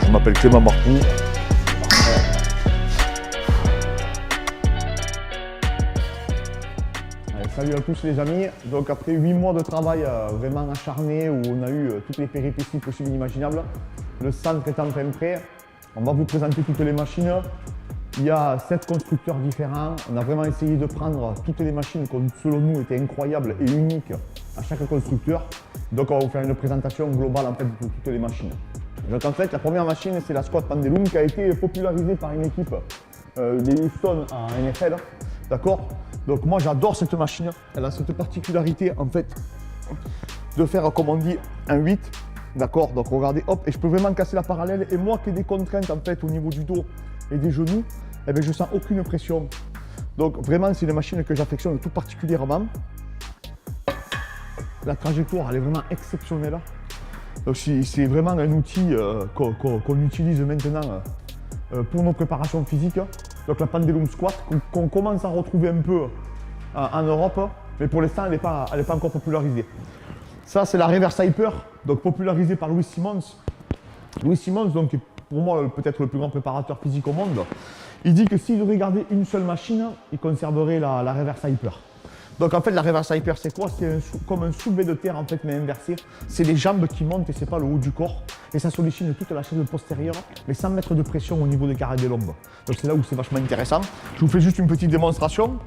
Je m'appelle Clément Marcoux. Salut à tous les amis. Donc après 8 mois de travail vraiment acharné où on a eu toutes les péripéties possibles et inimaginables, le centre est enfin prêt. On va vous présenter toutes les machines. Il y a 7 constructeurs différents. On a vraiment essayé de prendre toutes les machines qui selon nous étaient incroyables et uniques à chaque constructeur. Donc on va vous faire une présentation globale en fait de toutes les machines. Donc en fait la première machine c'est la Squat Pendulum qui a été popularisée par une équipe des Houston en NFL. D'accord? Donc moi j'adore cette machine. Elle a cette particularité en fait de faire comme on dit un 8. D'accord? Donc regardez, hop, et je peux vraiment casser la parallèle. Et moi qui ai des contraintes en fait au niveau du dos et des genoux, eh bien, je sens aucune pression. Donc vraiment c'est une machine que j'affectionne tout particulièrement. La trajectoire elle est vraiment exceptionnelle. Donc c'est vraiment un outil qu'on utilise maintenant pour nos préparations physiques. Donc la Pendulum Squat qu'on commence à retrouver un peu en Europe, mais pour l'instant elle n'est pas encore popularisée. Ça c'est la Reverse Hyper, donc popularisée par Louis Simmons. Louis Simmons, donc pour moi peut-être le plus grand préparateur physique au monde, il dit que s'il devait garder une seule machine, il conserverait la Reverse Hyper. Donc en fait la Reverse Hyper c'est quoi? C'est comme un soulevé de terre en fait mais inversé. C'est les jambes qui montent et c'est pas le haut du corps. Et ça sollicite toute la chaîne postérieure mais sans mettre de pression au niveau des carrés des lombes. Donc c'est là où c'est vachement intéressant. Je vous fais juste une petite démonstration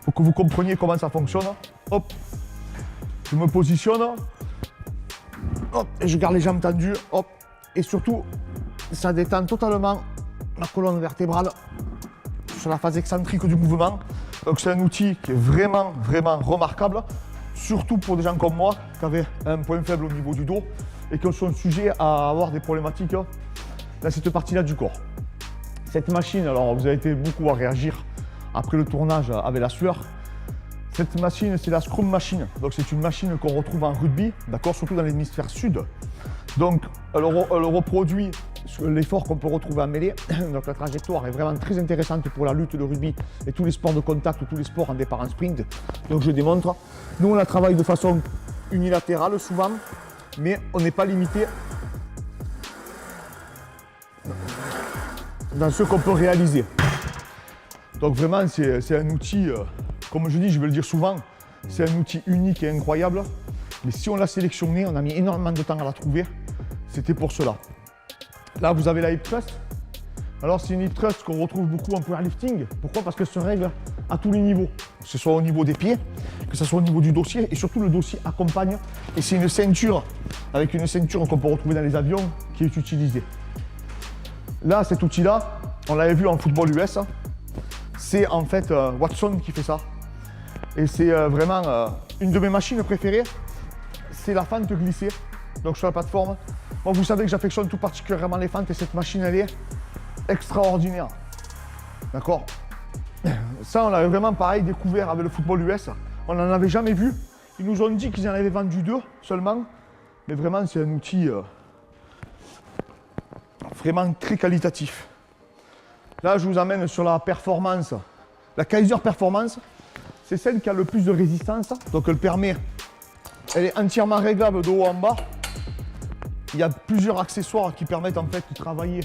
pour que vous compreniez comment ça fonctionne. Hop, je me positionne. Hop, et je garde les jambes tendues. Hop, et surtout ça détend totalement ma colonne vertébrale sur la phase excentrique du mouvement. Donc c'est un outil qui est vraiment remarquable, surtout pour des gens comme moi qui avaient un point faible au niveau du dos et qui sont sujets à avoir des problématiques dans cette partie-là du corps. Cette machine, alors vous avez été beaucoup à réagir après le tournage avec la sueur. Cette machine, c'est la Scrum Machine. Donc c'est une machine qu'on retrouve en rugby, d'accord, surtout dans l'hémisphère sud. Donc elle reproduit l'effort qu'on peut retrouver en mêlée. Donc la trajectoire est vraiment très intéressante pour la lutte de rugby et tous les sports de contact, tous les sports en départ en sprint. Donc je démontre. Nous on la travaille de façon unilatérale souvent, mais on n'est pas limité dans ce qu'on peut réaliser. Donc vraiment c'est un outil, comme je dis, je vais le dire souvent, c'est un outil unique et incroyable. Mais si on l'a sélectionné, on a mis énormément de temps à la trouver, c'était pour cela. Là, vous avez la hip thrust. Alors, c'est une hip thrust qu'on retrouve beaucoup en powerlifting. Pourquoi? Parce qu'elle se règle à tous les niveaux. Que ce soit au niveau des pieds, que ce soit au niveau du dossier. Et surtout, le dossier accompagne. Et c'est une ceinture, avec une ceinture qu'on peut retrouver dans les avions, qui est utilisée. Là, cet outil-là, on l'avait vu en football US. C'est en fait Watson qui fait ça. Et c'est vraiment une de mes machines préférées. C'est la fente glissée, donc sur la plateforme. Moi, vous savez que j'affectionne tout particulièrement les fentes et cette machine, elle est extraordinaire. D'accord? Ça, on l'avait vraiment pareil découvert avec le football US. On n'en avait jamais vu. Ils nous ont dit qu'ils en avaient vendu 2 seulement. Mais vraiment, c'est un outil vraiment très qualitatif. Là, je vous amène sur la performance. La Kaiser Performance, c'est celle qui a le plus de résistance. Donc, elle est entièrement réglable de haut en bas. Il y a plusieurs accessoires qui permettent en fait de travailler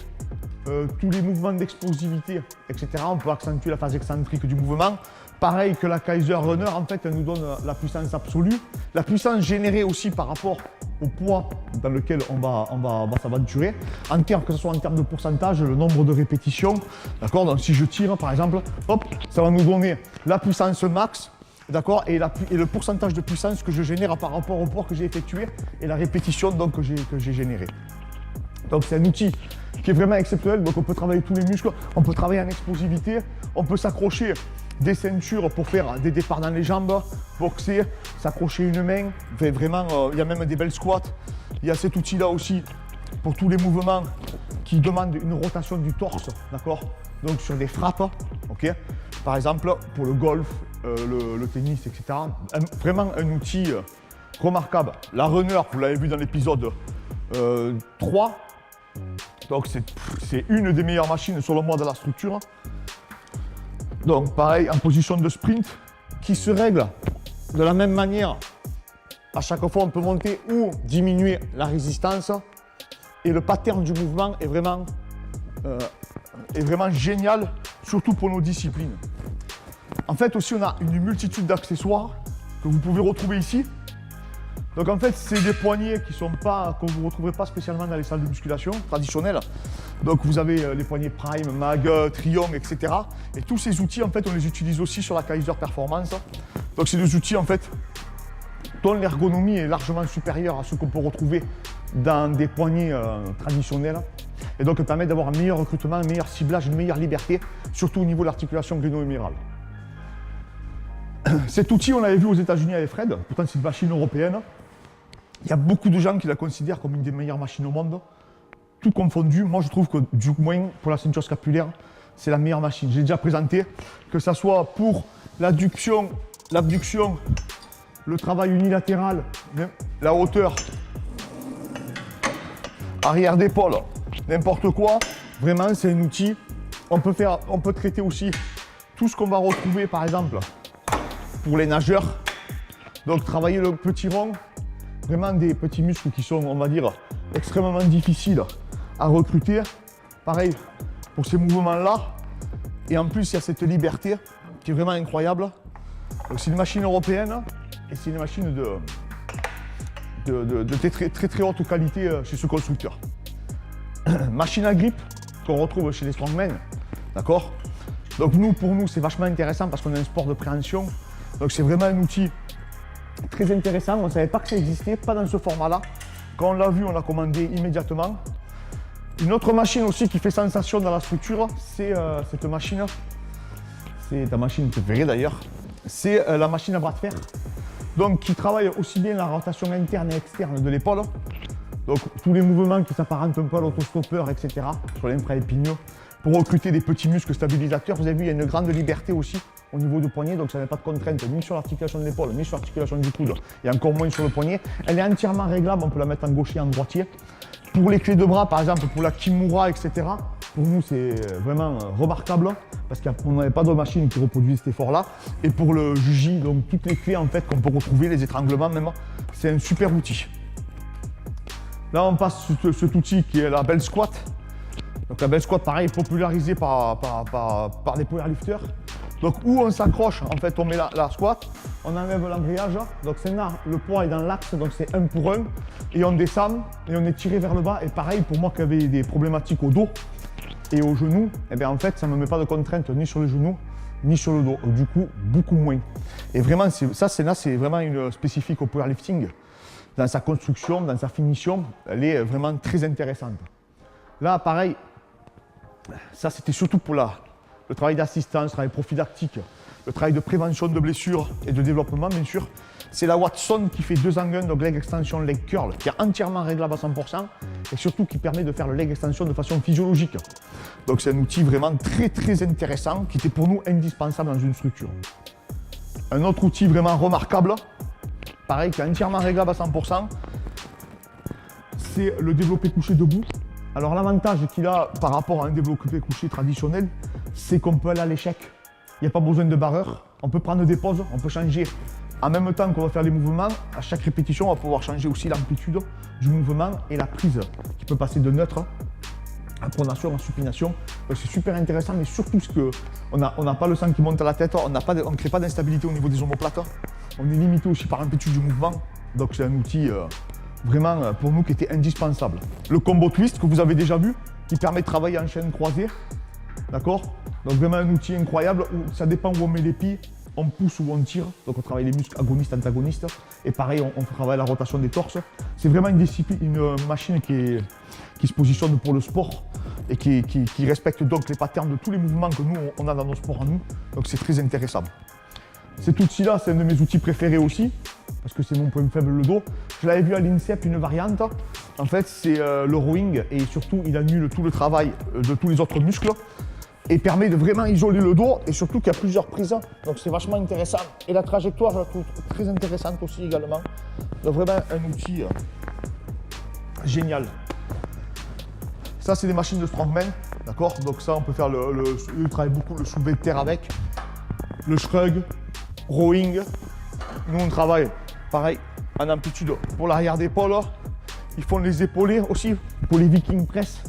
tous les mouvements d'explosivité, etc. On peut accentuer la phase excentrique du mouvement. Pareil que la Kaiser Runner, en fait, elle nous donne la puissance absolue. La puissance générée aussi par rapport au poids dans lequel on va s'aventurer. Que ce soit en termes de pourcentage, le nombre de répétitions. D'accord? Donc si je tire par exemple, hop, ça va nous donner la puissance max. D'accord, et le pourcentage de puissance que je génère par rapport au poids que j'ai effectué et la répétition donc, que j'ai générée. Donc c'est un outil qui est vraiment exceptionnel. Donc on peut travailler tous les muscles, on peut travailler en explosivité, on peut s'accrocher des ceintures pour faire des départs dans les jambes, boxer, s'accrocher une main. Vraiment, il y a même des belles squats. Il y a cet outil là aussi pour tous les mouvements qui demandent une rotation du torse, d'accord. Donc sur des frappes, ok. Par exemple pour le golf, le tennis, etc. Vraiment un outil remarquable. La Runner, vous l'avez vu dans l'épisode 3. Donc c'est une des meilleures machines selon moi de la structure. Donc pareil, en position de sprint, qui se règle de la même manière à chaque fois, on peut monter ou diminuer la résistance. Et le pattern du mouvement est vraiment génial, surtout pour nos disciplines. En fait, aussi, on a une multitude d'accessoires que vous pouvez retrouver ici. Donc en fait, c'est des poignets que vous ne retrouverez pas spécialement dans les salles de musculation traditionnelles. Donc vous avez les poignets Prime, Mag, Trion, etc. Et tous ces outils, en fait, on les utilise aussi sur la Kaiser Performance. Donc c'est des outils, en fait, dont l'ergonomie est largement supérieure à ce qu'on peut retrouver dans des poignets traditionnels. Et donc permet d'avoir un meilleur recrutement, un meilleur ciblage, une meilleure liberté, surtout au niveau de l'articulation gléno-humérale. Cet outil, on l'avait vu aux États-Unis avec Fred, pourtant c'est une machine européenne. Il y a beaucoup de gens qui la considèrent comme une des meilleures machines au monde. Tout confondu, moi je trouve que du moins pour la ceinture scapulaire, c'est la meilleure machine. J'ai déjà présenté, que ce soit pour l'adduction, l'abduction, le travail unilatéral, la hauteur, arrière d'épaule, n'importe quoi. Vraiment, c'est un outil. On peut traiter aussi tout ce qu'on va retrouver, par exemple, pour les nageurs. Donc, travailler le petit rond, vraiment des petits muscles qui sont, on va dire, extrêmement difficiles à recruter. Pareil pour ces mouvements-là. Et en plus, il y a cette liberté qui est vraiment incroyable. Donc, c'est une machine européenne et c'est une machine de très haute qualité chez ce constructeur. Machine à grip qu'on retrouve chez les strongmen, d'accord? Donc pour nous, c'est vachement intéressant parce qu'on a un sport de préhension. Donc c'est vraiment un outil très intéressant. On ne savait pas que ça existait, pas dans ce format-là. Quand on l'a vu, on l'a commandé immédiatement. Une autre machine aussi qui fait sensation dans la structure, c'est cette machine. C'est ta machine préférée d'ailleurs. C'est la machine à bras de fer. Donc qui travaille aussi bien la rotation interne et externe de l'épaule. Donc tous les mouvements qui s'apparentent un peu à l'autostoppeur, etc. sur l'infra-épineux pour recruter des petits muscles stabilisateurs. Vous avez vu, il y a une grande liberté aussi au niveau du poignet, donc ça n'a pas de contrainte ni sur l'articulation de l'épaule, ni sur l'articulation du coude, et encore moins sur le poignet. Elle est entièrement réglable, on peut la mettre en gaucher, en droitier. Pour les clés de bras, par exemple, pour la Kimura, etc., pour nous, c'est vraiment remarquable parce qu'on n'avait pas de machine qui reproduit cet effort-là. Et pour le Juji, donc toutes les clés en fait qu'on peut retrouver, les étranglements même, c'est un super outil. Là, on passe sur cet outil qui est la Bell Squat. Donc la Bell Squat, pareil, popularisée par les powerlifters. Donc où on s'accroche, en fait, on met la squat, on enlève l'embrayage. Donc c'est là, le poids est dans l'axe, donc c'est 1 pour 1. Et on descend et on est tiré vers le bas. Et pareil, pour moi qui avais des problématiques au dos et au genou, eh bien en fait, ça ne me met pas de contrainte ni sur les genoux, ni sur le dos. Du coup, beaucoup moins. Et vraiment, c'est vraiment une spécifique au powerlifting. Dans sa construction, dans sa finition, elle est vraiment très intéressante. Là, pareil, ça c'était surtout pour le travail d'assistance, le travail prophylactique, le travail de prévention de blessures et de développement, bien sûr. C'est la Watson qui fait 2 en 1, donc leg extension, leg curl, qui est entièrement réglable à 100% et surtout qui permet de faire le leg extension de façon physiologique. Donc c'est un outil vraiment très intéressant qui était pour nous indispensable dans une structure. Un autre outil vraiment remarquable, pareil, qui est entièrement réglable à 100%, c'est le développé couché debout. Alors l'avantage qu'il a par rapport à un développé couché traditionnel, c'est qu'on peut aller à l'échec. Il n'y a pas besoin de barreur. On peut prendre des pauses, on peut changer en même temps qu'on va faire les mouvements. À chaque répétition, on va pouvoir changer aussi l'amplitude du mouvement et la prise qui peut passer de neutre à pronation, à supination. Donc c'est super intéressant, mais surtout ce que on n'a pas le sang qui monte à la tête, on ne crée pas d'instabilité au niveau des omoplates. On est limité aussi par l'amplitude du mouvement. Donc c'est un outil vraiment pour nous qui était indispensable. Le combo twist que vous avez déjà vu, qui permet de travailler en chaîne croisée. D'accord? Donc vraiment un outil incroyable où ça dépend où on met les pieds, on pousse ou on tire. Donc on travaille les muscles agonistes, antagonistes. Et pareil, on travaille la rotation des torses. C'est vraiment une machine qui se positionne pour le sport et qui respecte donc les patterns de tous les mouvements que nous, on a dans nos sports en nous. Donc c'est très intéressant. Cet outil-là, c'est un de mes outils préférés aussi, parce que c'est mon point faible, le dos. Je l'avais vu à l'INSEP, une variante. En fait, c'est le rowing et surtout, il annule tout le travail de tous les autres muscles et permet de vraiment isoler le dos et surtout qu'il y a plusieurs prises. Donc c'est vachement intéressant. Et la trajectoire, je la trouve très intéressante aussi également. Donc vraiment un outil génial. Ça, c'est des machines de strongman, d'accord? Donc ça, on peut faire il travaille beaucoup le soulevé de terre avec, le shrug, rowing. Nous, on travaille pareil en amplitude pour l'arrière d'épaule. Ils font les épaulés aussi pour les Viking Press.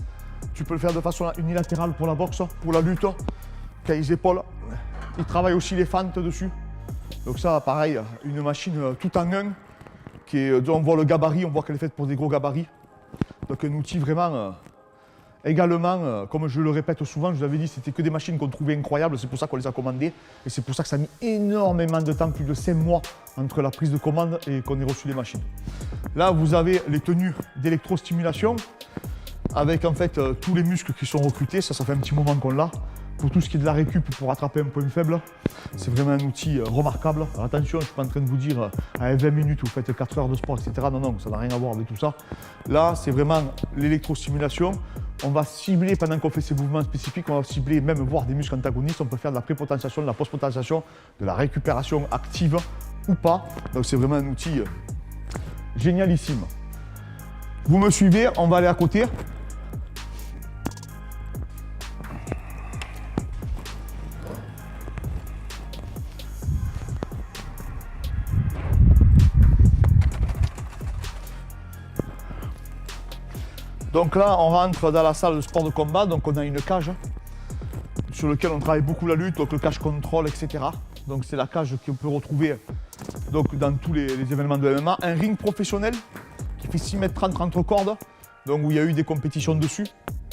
Tu peux le faire de façon unilatérale pour la boxe, pour la lutte, quand ils épaulent. Ils travaillent aussi les fentes dessus. Donc ça, pareil, une machine tout en un, dont on voit le gabarit, on voit qu'elle est faite pour des gros gabarits. Donc un outil vraiment, également, comme je le répète souvent, je vous l'avais dit, c'était que des machines qu'on trouvait incroyables, c'est pour ça qu'on les a commandées. Et c'est pour ça que ça a mis énormément de temps, plus de 5 mois, entre la prise de commande et qu'on ait reçu les machines. Là, vous avez les tenues d'électrostimulation, avec en fait tous les muscles qui sont recrutés, ça fait un petit moment qu'on l'a. Pour tout ce qui est de la récup, pour rattraper un point faible, c'est vraiment un outil remarquable. Alors attention, je ne suis pas en train de vous dire à 20 minutes vous faites 4 heures de sport, etc. Non, non, ça n'a rien à voir avec tout ça. Là, c'est vraiment l'électrostimulation. On va cibler, pendant qu'on fait ces mouvements spécifiques, on va cibler, même voir des muscles antagonistes. On peut faire de la prépotentiation, de la postpotentiation, de la récupération active ou pas. Donc c'est vraiment un outil génialissime. Vous me suivez, on va aller à côté. Donc là, on rentre dans la salle de sport de combat, donc on a une cage sur laquelle on travaille beaucoup la lutte, donc le cage contrôle, etc. Donc c'est la cage qu'on peut retrouver donc, dans tous les événements de MMA. Un ring professionnel qui fait 6,30 m 30 cordes, donc où il y a eu des compétitions dessus.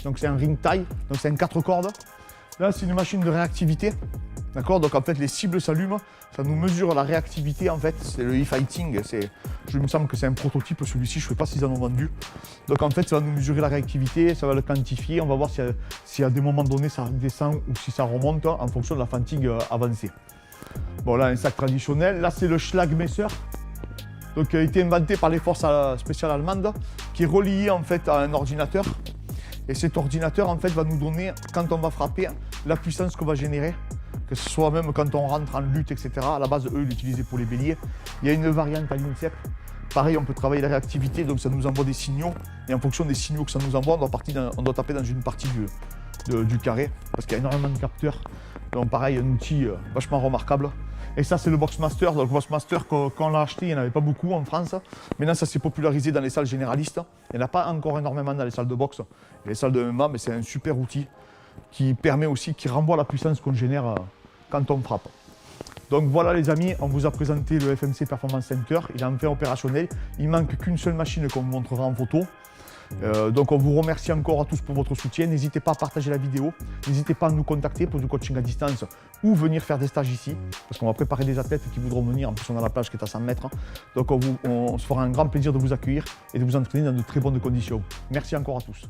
Donc c'est un ring taille, donc c'est un 4 cordes. Là, c'est une machine de réactivité. D'accord, donc en fait les cibles s'allument, ça nous mesure la réactivité en fait, c'est le e-fighting, je me semble que c'est un prototype celui-ci, je ne sais pas s'ils en ont vendu. Donc en fait ça va nous mesurer la réactivité, ça va le quantifier, on va voir si à des moments donnés ça descend ou si ça remonte en fonction de la fatigue avancée. Bon là un sac traditionnel, là c'est le Schlagmesser, donc qui a été inventé par les forces spéciales allemandes, qui est relié en fait à un ordinateur. Et cet ordinateur en fait va nous donner, quand on va frapper, la puissance qu'on va générer. Que ce soit même quand on rentre en lutte, etc. À la base, eux, ils l'utilisaient pour les béliers. Il y a une variante à l'INSEP. Pareil, on peut travailler la réactivité, donc ça nous envoie des signaux. Et en fonction des signaux que ça nous envoie, on doit taper dans une partie du carré, parce qu'il y a énormément de capteurs. Donc pareil, un outil vachement remarquable. Et ça, c'est le Boxmaster. Donc le Boxmaster, quand on l'a acheté, il n'y en avait pas beaucoup en France. Maintenant, ça s'est popularisé dans les salles généralistes. Il n'y en a pas encore énormément dans les salles de boxe. Les salles de MMA, mais c'est un super outil qui permet aussi, qui renvoie la puissance qu'on génère quand on frappe. Donc voilà les amis, on vous a présenté le FMC Performance Center, il est enfin opérationnel, il ne manque qu'une seule machine qu'on vous montrera en photo. Donc on vous remercie encore à tous pour votre soutien, n'hésitez pas à partager la vidéo, n'hésitez pas à nous contacter pour du coaching à distance ou venir faire des stages ici, parce qu'on va préparer des athlètes qui voudront venir, en plus on a la plage qui est à 100 mètres, donc on se fera un grand plaisir de vous accueillir et de vous entraîner dans de très bonnes conditions. Merci encore à tous.